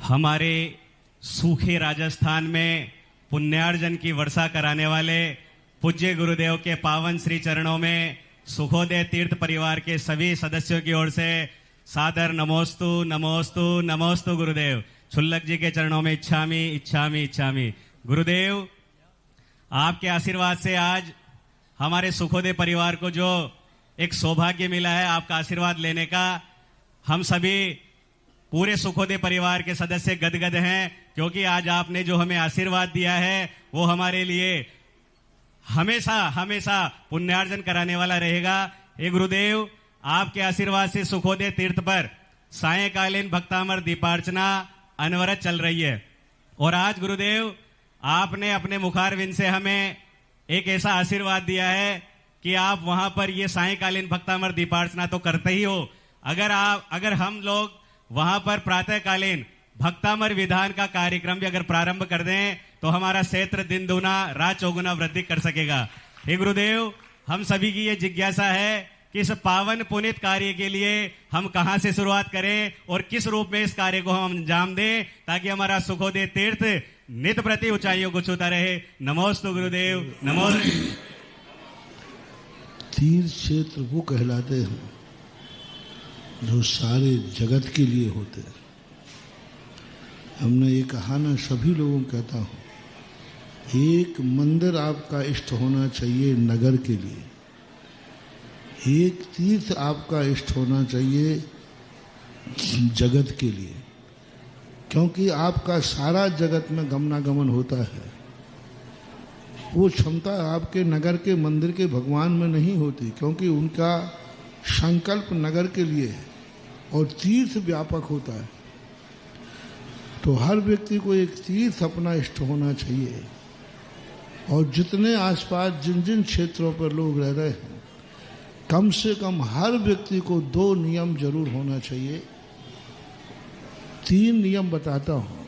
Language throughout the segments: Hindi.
हमारे सूखे राजस्थान में पुण्यार्जन की वर्षा कराने वाले पूज्य गुरुदेव के पावन श्री चरणों में सुखोदय तीर्थ परिवार के सभी सदस्यों की ओर से सादर नमोस्तु नमोस्तु नमोस्तु गुरुदेव। छुल्लक जी के चरणों में इच्छामी इच्छामी इच्छामी। गुरुदेव, आपके आशीर्वाद से आज हमारे सुखोदय परिवार को जो एक सौभाग्य मिला है आपका आशीर्वाद लेने का, हम सभी पूरे सुखोदय परिवार के सदस्य गदगद हैं, क्योंकि आज आपने जो हमें आशीर्वाद दिया है वो हमारे लिए हमेशा हमेशा पुण्यार्जन कराने वाला रहेगा। हे गुरुदेव, आपके आशीर्वाद से सुखोदय तीर्थ पर सायंकालीन भक्तामर दीपार्चना अनवरत चल रही है। और आज गुरुदेव, आपने अपने मुखारविंद से हमें एक ऐसा आशीर्वाद दिया है कि आप वहां पर ये सायंकालीन भक्तामर दीपार्चना तो करते ही हो, अगर हम लोग वहां पर प्रातःकालीन भक्तामर विधान का कार्यक्रम भी अगर प्रारंभ कर दें तो हमारा क्षेत्र दिन दूना रात चौगुना वृद्धि कर सकेगा। हे गुरुदेव, हम सभी की ये जिज्ञासा है कि इस पावन पुनीत कार्य के लिए हम कहां से शुरुआत करें और किस रूप में इस कार्य को हम अंजाम दें, ताकि हमारा सुखोदय तीर्थ नित प्रति ऊंचाइयों को छूता रहे। नमोस्तु गुरुदेव, नमोस्तु। तीर्थ क्षेत्र वो कहलाते हैं जो सारे जगत के लिए होते हैं। हमने ये कहा ना, सभी लोगों को कहता हूँ, एक मंदिर आपका इष्ट होना चाहिए नगर के लिए, एक तीर्थ आपका इष्ट होना चाहिए जगत के लिए, क्योंकि आपका सारा जगत में गमनागमन होता है। वो क्षमता आपके नगर के मंदिर के भगवान में नहीं होती, क्योंकि उनका संकल्प नगर के लिए है और तीर्थ व्यापक होता है। तो हर व्यक्ति को एक तीर्थ अपना इष्ट होना चाहिए। और जितने आसपास जिन जिन क्षेत्रों पर लोग रह रहे हैं, कम से कम हर व्यक्ति को 2 नियम जरूर होना चाहिए। 3 नियम बताता हूँ।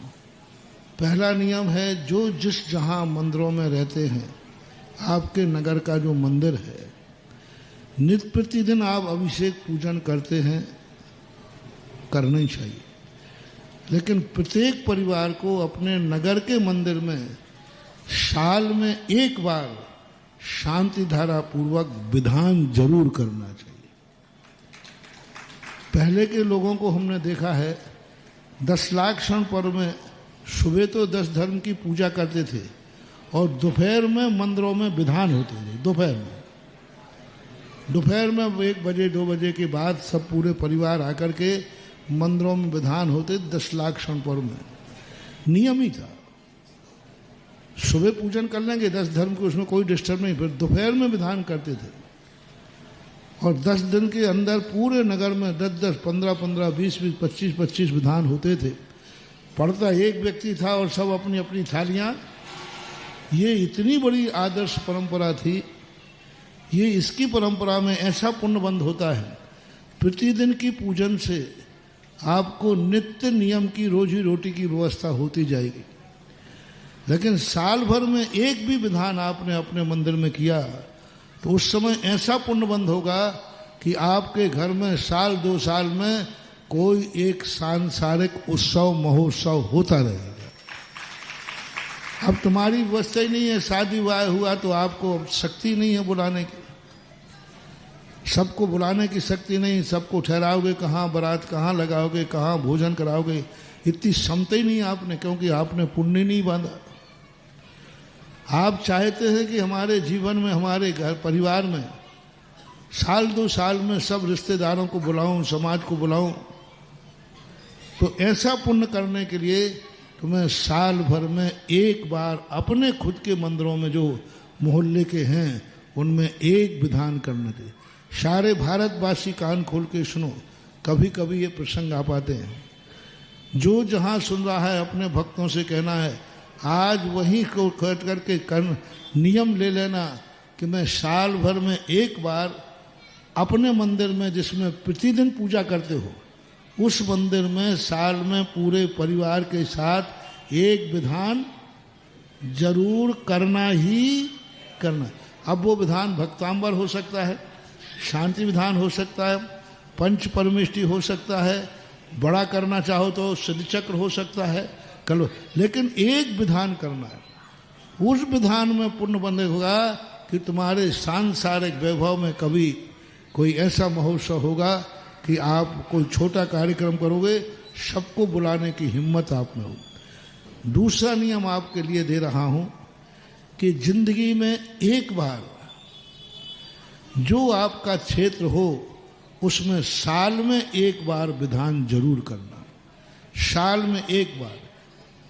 पहला नियम है, जो जिस जहाँ मंदिरों में रहते हैं, आपके नगर का जो मंदिर है, नित्य प्रतिदिन आप अभिषेक पूजन करते हैं, करना ही चाहिए। लेकिन प्रत्येक परिवार को अपने नगर के मंदिर में साल में एक बार शांति धारा पूर्वक विधान जरूर करना चाहिए। पहले के लोगों को हमने देखा है, 10 लाख क्षण पर्व में सुबह तो 10 धर्म की पूजा करते थे और दोपहर में मंदिरों में विधान होते थे। दोपहर में 1 बजे 2 बजे के बाद सब पूरे परिवार आकर के मंदिरों में विधान होते। 10 लाख क्षण पर्व में नियम ही था, सुबह पूजन कर लेंगे 10 धर्म को, उसमें कोई डिस्टर्ब नहीं। फिर दोपहर में विधान करते थे और 10 दिन के अंदर पूरे नगर में 10-10, 15-15, 20-20, 25-25 विधान होते थे। पढ़ता एक व्यक्ति था और सब अपनी अपनी थालियां। ये इतनी बड़ी आदर्श परंपरा थी। ये इसकी परंपरा में ऐसा पुण्यबंध होता है, प्रतिदिन की पूजन से आपको नित्य नियम की रोजी रोटी की व्यवस्था होती जाएगी। लेकिन साल भर में एक भी विधान आपने अपने मंदिर में किया तो उस समय ऐसा पुण्यबंध होगा कि आपके घर में साल 2 साल में कोई एक सांसारिक उत्सव महोत्सव होता रहेगा। अब तुम्हारी व्यवस्था ही नहीं है, शादी विवाह हुआ तो आपको शक्ति नहीं है बुलाने की, सबको बुलाने की शक्ति नहीं। सबको ठहराओगे कहाँ, बारात कहाँ लगाओगे, कहाँ भोजन कराओगे, इतनी क्षमता ही नहीं आपने, क्योंकि आपने पुण्य नहीं बांधा। आप चाहते हैं कि हमारे जीवन में, हमारे घर परिवार में साल 2 साल में सब रिश्तेदारों को बुलाऊं, समाज को बुलाऊं। तो ऐसा पुण्य करने के लिए तुम्हें साल भर में एक बार अपने खुद के मंदिरों में जो मोहल्ले के हैं उनमें एक विधान करना चाहिए। सारे भारतवासी कान खोल के सुनो, कभी कभी ये प्रसंग आ पाते हैं। जो जहाँ सुन रहा है अपने भक्तों से कहना है, आज वहीं को कट करके नियम ले लेना कि मैं साल भर में एक बार अपने मंदिर में, जिसमें प्रतिदिन पूजा करते हो, उस मंदिर में साल में पूरे परिवार के साथ एक विधान जरूर करना ही करना। अब वो विधान भक्तांबर हो सकता है, शांति विधान हो सकता है, पंच परमेष्टि हो सकता है, बड़ा करना चाहो तो सिद्ध चक्र हो सकता है, कर लो, लेकिन एक विधान करना है। उस विधान में पुण्य बंधेगा कि तुम्हारे सांसारिक वैभव में कभी कोई ऐसा महोत्सव होगा कि आप कोई छोटा कार्यक्रम करोगे, सबको बुलाने की हिम्मत आप में हो। दूसरा नियम आपके लिए दे रहा हूं कि जिंदगी में एक बार जो आपका क्षेत्र हो उसमें साल में एक बार विधान जरूर करना। साल में एक बार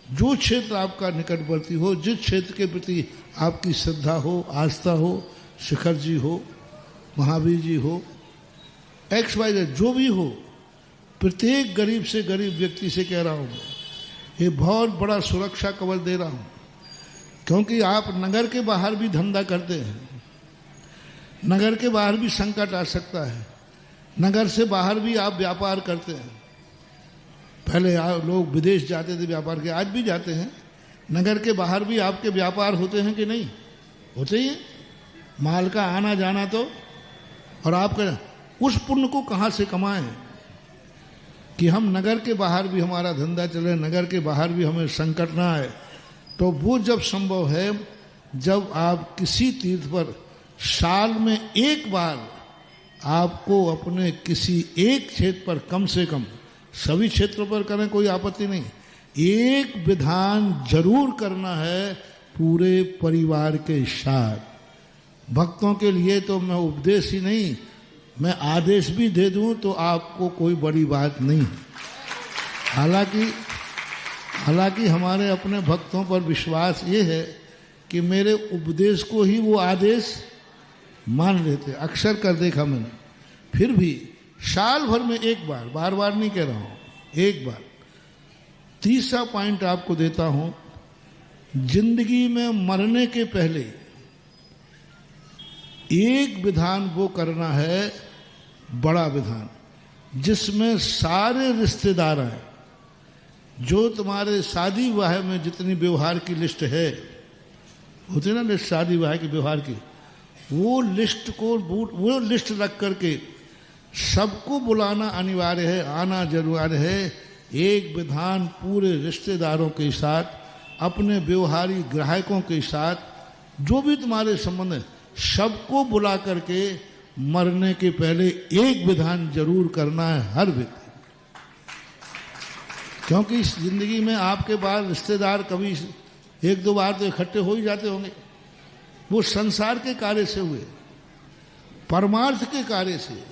जो क्षेत्र आपका निकटवर्ती हो, जिस क्षेत्र के प्रति आपकी श्रद्धा हो, आस्था हो, शिखर जी हो, महावीर जी हो, XYZ जो भी हो, प्रत्येक गरीब से गरीब व्यक्ति से कह रहा हूँ, ये बहुत बड़ा सुरक्षा कवच दे रहा हूँ। क्योंकि आप नगर के बाहर भी धंधा करते हैं, नगर के बाहर भी संकट आ सकता है, नगर से बाहर भी आप व्यापार करते हैं। पहले लोग विदेश जाते थे व्यापार के, आज भी जाते हैं। नगर के बाहर भी आपके व्यापार होते हैं कि नहीं? होते ही हैं, माल का आना जाना तो। और आप उस पुण्य को कहाँ से कमाएं कि हम नगर के बाहर भी हमारा धंधा चले, नगर के बाहर भी हमें संकट ना आए। तो वो जब संभव है जब आप किसी तीर्थ पर साल में एक बार आपको अपने किसी एक क्षेत्र पर, कम से कम सभी क्षेत्रों पर करें कोई आपत्ति नहीं, एक विधान जरूर करना है पूरे परिवार के साथ। भक्तों के लिए तो मैं उपदेश ही नहीं, मैं आदेश भी दे दूं तो आपको कोई बड़ी बात नहीं। हालांकि हमारे अपने भक्तों पर विश्वास ये है कि मेरे उपदेश को ही वो आदेश मान लेते, अक्सर कर देखा मैंने। फिर भी साल भर में एक बार, बार बार नहीं कह रहा हूं, एक बार। तीसरा पॉइंट आपको देता हूं, जिंदगी में मरने के पहले एक विधान वो करना है, बड़ा विधान, जिसमें सारे रिश्तेदार आए। जो तुम्हारे शादी विवाह में जितनी व्यवहार की लिस्ट है, होती ना लिस्ट शादी विवाह की व्यवहार की, वो लिस्ट रख करके सबको बुलाना अनिवार्य है, आना जरूर है। एक विधान पूरे रिश्तेदारों के साथ, अपने व्यवहारी ग्राहकों के साथ, जो भी तुम्हारे संबंध है, सबको बुला करके मरने के पहले एक विधान जरूर करना है हर व्यक्ति। क्योंकि इस जिंदगी में आपके बाद रिश्तेदार कभी एक दो बार तो इकट्ठे हो ही जाते होंगे। वो संसार के कार्य से हुए, परमार्थ के कार्य से।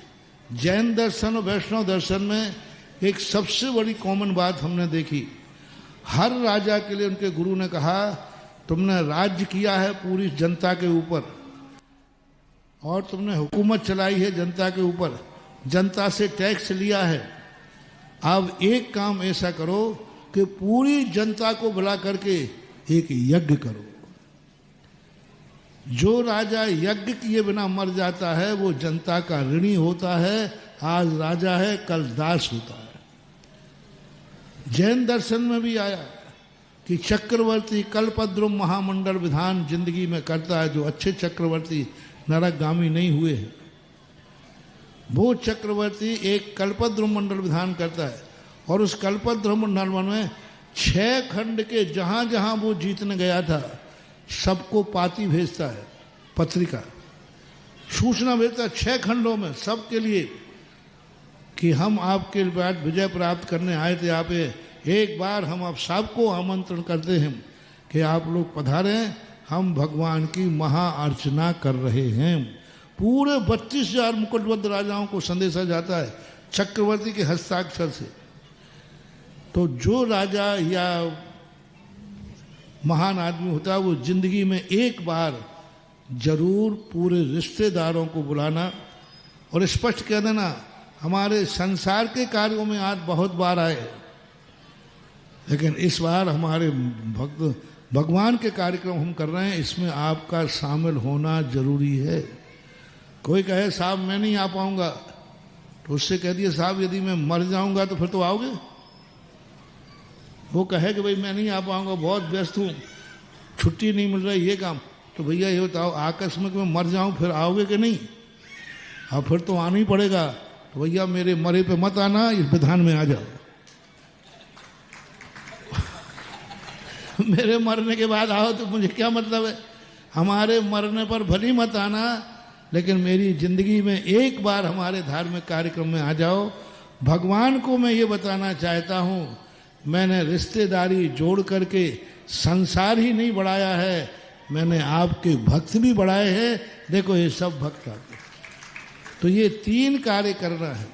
जैन दर्शन और वैष्णव दर्शन में एक सबसे बड़ी कॉमन बात हमने देखी, हर राजा के लिए उनके गुरु ने कहा, तुमने राज्य किया है पूरी जनता के ऊपर और तुमने हुकूमत चलाई है जनता के ऊपर, जनता से टैक्स लिया है। अब एक काम ऐसा करो कि पूरी जनता को बुला करके एक यज्ञ करो। जो राजा यज्ञ किए बिना मर जाता है वो जनता का ऋणी होता है। आज राजा है, कल दास होता है। जैन दर्शन में भी आया कि चक्रवर्ती कल्पद्रुम महामंडल विधान जिंदगी में करता है। जो अच्छे चक्रवर्ती नरकगामी नहीं हुए हैं, वो चक्रवर्ती एक कल्पद्रुम मंडल विधान करता है और उस कल्पद्रुम मंडल में 6 खंड के जहां जहां वो जीतने गया था सबको पाती भेजता है, पत्रिका सूचना भेजता है 6 खंडों में सबके लिए कि हम आपके बाद विजय प्राप्त करने आए थे। आप एक बार हम आप सबको आमंत्रण करते हैं कि आप लोग पधारें, हम भगवान की महाअर्चना कर रहे हैं। पूरे 32,000 मुकुटबद्ध राजाओं को संदेशा जाता है चक्रवर्ती के हस्ताक्षर से। तो जो राजा या महान आदमी होता है वो जिंदगी में एक बार जरूर पूरे रिश्तेदारों को बुलाना और स्पष्ट कह देना, हमारे संसार के कार्यों में आज बहुत बार आए, लेकिन इस बार हमारे भगवान के कार्यक्रम हम कर रहे हैं, इसमें आपका शामिल होना जरूरी है। कोई कहे साहब मैं नहीं आ पाऊंगा, तो उससे कह दिए साहब यदि मैं मर जाऊंगा तो फिर तो आओगे। वो कहे कि भाई मैं नहीं आ पाऊंगा, बहुत व्यस्त हूँ, छुट्टी नहीं मिल रही, ये काम, तो भैया ये बताओ आकस्मिक में मर जाऊं फिर आओगे कि नहीं? अब फिर तो आना ही पड़ेगा। तो भैया मेरे मरे पे मत आना, इस विधान में आ जाओ। मेरे मरने के बाद आओ तो मुझे क्या मतलब है? हमारे मरने पर भली मत आना, लेकिन मेरी जिंदगी में एक बार हमारे धार्मिक कार्यक्रम में आ जाओ। भगवान को मैं ये बताना चाहता हूँ, मैंने रिश्तेदारी जोड़ करके संसार ही नहीं बढ़ाया है, मैंने आपके भक्त भी बढ़ाए हैं। देखो ये सब भक्त आते, तो ये 3 कार्य करना है।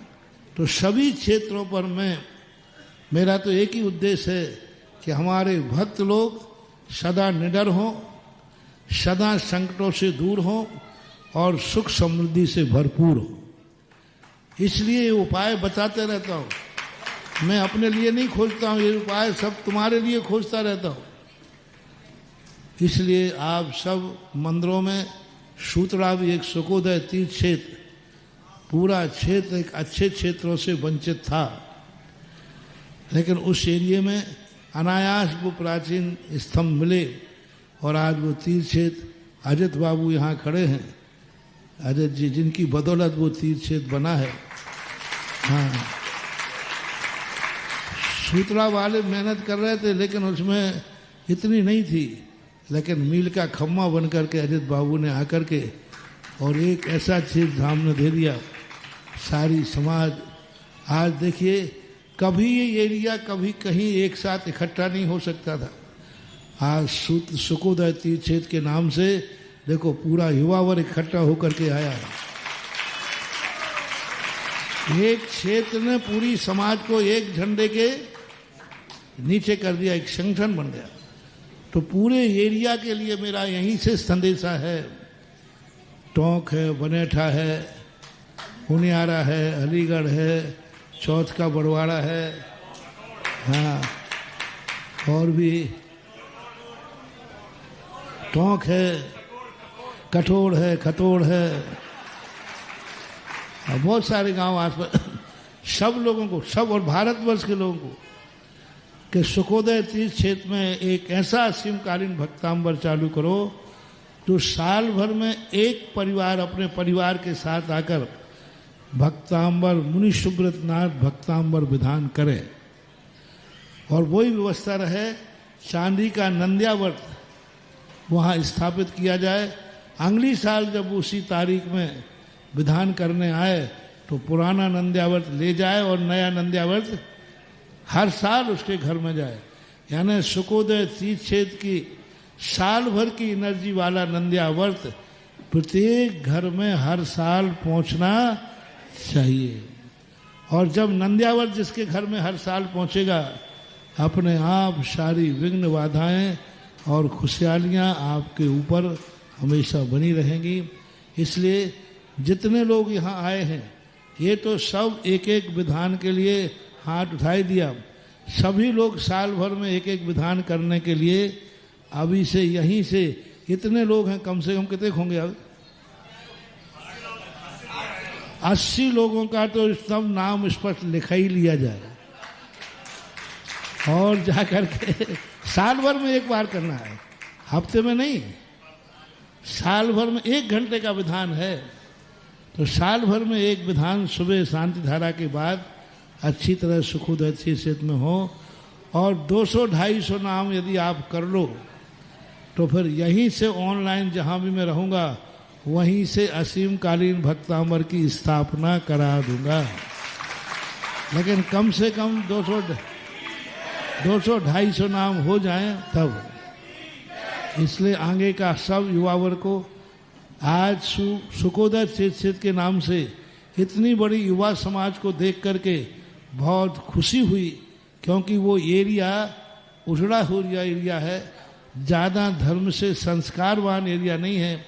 तो सभी क्षेत्रों पर मेरा तो एक ही उद्देश्य है कि हमारे भक्त लोग सदा निडर हों, सदा संकटों से दूर हों और सुख समृद्धि से भरपूर हो। इसलिए ये उपाय बताते रहता हूँ, मैं अपने लिए नहीं खोजता हूँ, ये उपाय सब तुम्हारे लिए खोजता रहता हूँ। इसलिए आप सब मंदिरों में, सूतड़ा भी एक सुखोदय तीर्थ क्षेत्र, पूरा क्षेत्र एक अच्छे क्षेत्रों से वंचित था, लेकिन उस एरिया में अनायास वो प्राचीन स्तंभ मिले और आज वो तीर्थ क्षेत्र, अजित बाबू यहाँ खड़े हैं, अजित जी, जिनकी बदौलत वो तीर्थ क्षेत्र बना है। हाँ, सूत्रा वाले मेहनत कर रहे थे, लेकिन उसमें इतनी नहीं थी, लेकिन मील का खम्मा बन करके अजित बाबू ने आकर के और एक ऐसा चीज सामने दे दिया, सारी समाज। आज देखिए, कभी ये एरिया कभी कहीं एक साथ इकट्ठा नहीं हो सकता था, आज सुखोदय तीर्थ क्षेत्र के नाम से देखो पूरा युवा वर्ग इकट्ठा होकर के आया है। एक क्षेत्र ने पूरी समाज को एक झंडे के नीचे कर दिया, एक संगठन बन गया। तो पूरे एरिया के लिए मेरा यहीं से संदेशा है, टोंक है, बनेठा है, हुनियारा है, अलीगढ़ है, चौथ का बड़वाड़ा है, हाँ, और भी टोंक है, कठोड़ है, खतोड़ है, बहुत सारे गांव आसपास, सब लोगों को, सब और भारतवर्ष के लोगों को कि सुखोदय तीर्थ क्षेत्र में एक ऐसा असीमकालीन भक्तांबर चालू करो जो साल भर में एक परिवार अपने परिवार के साथ आकर भक्तांबर, मुनि सुब्रत नाथ भक्तांबर विधान करे। और वही व्यवस्था रहे, चांदी का नंद्यावर्त वहाँ स्थापित किया जाए। अगली साल जब उसी तारीख में विधान करने आए तो पुराना नंद्यावर्त ले जाए और नया नंद्यावर्त हर साल उसके घर में जाए। यानी सुखोदय तीर्थ क्षेत्र की साल भर की एनर्जी वाला नंद्यावर्त प्रत्येक घर में हर साल पहुंचना चाहिए। और जब नंद्यावर्त जिसके घर में हर साल पहुंचेगा, अपने आप सारी विघ्न बाधाएं और खुशहालियां आपके ऊपर हमेशा बनी रहेंगी। इसलिए जितने लोग यहाँ आए हैं, ये तो सब एक एक विधान के लिए हाथ उठाई दिया, सभी लोग साल भर में एक एक विधान करने के लिए अभी से यहीं से इतने लोग हैं, कम से कम कितने होंगे अब 80 लोगों का तो सब नाम स्पष्ट लिखा ही लिया जाए और जाकर के साल भर में एक बार करना है, हफ्ते में नहीं, साल भर में 1 घंटे का विधान है। तो साल भर में एक विधान सुबह शांति धारा के बाद अच्छी तरह सुखोदय क्षेत्र में हो और 200-250 नाम यदि आप कर लो तो फिर यहीं से ऑनलाइन जहां भी मैं रहूंगा वहीं से असीमकालीन भक्तांबर की स्थापना करा दूंगा। लेकिन कम से कम 200-250 नाम हो जाएं तब। इसलिए आगे का सब युवा वर्ग को आज सुखोदय क्षेत्र के नाम से इतनी बड़ी युवा समाज को देख करके बहुत खुशी हुई, क्योंकि वो एरिया उजड़ा हुआ एरिया है, ज़्यादा धर्म से संस्कारवान एरिया नहीं है,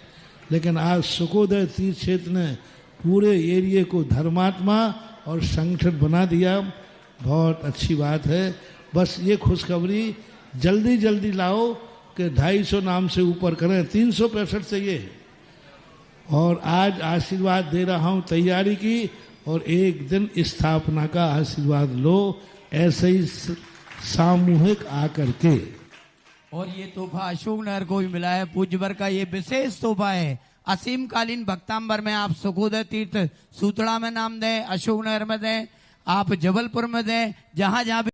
लेकिन आज सुखोदय तीर्थ क्षेत्र ने पूरे एरिया को धर्मात्मा और संगठन बना दिया। बहुत अच्छी बात है। बस ये खुशखबरी जल्दी जल्दी लाओ कि 250 नाम से ऊपर करें, 365 चाहिए। और आज आशीर्वाद दे रहा हूं तैयारी की, और एक दिन स्थापना का आशीर्वाद लो, ऐसे ही सामूहिक आकर के। और ये तोहफा अशोक नगर को भी मिला है, पूज्यवर का ये विशेष तोहफा है। असीमकालीन भक्तांबर में आप सुखोदय तीर्थ सूतड़ा में नाम दें, अशोक नगर में दें, आप जबलपुर में दें, जहां जहां भी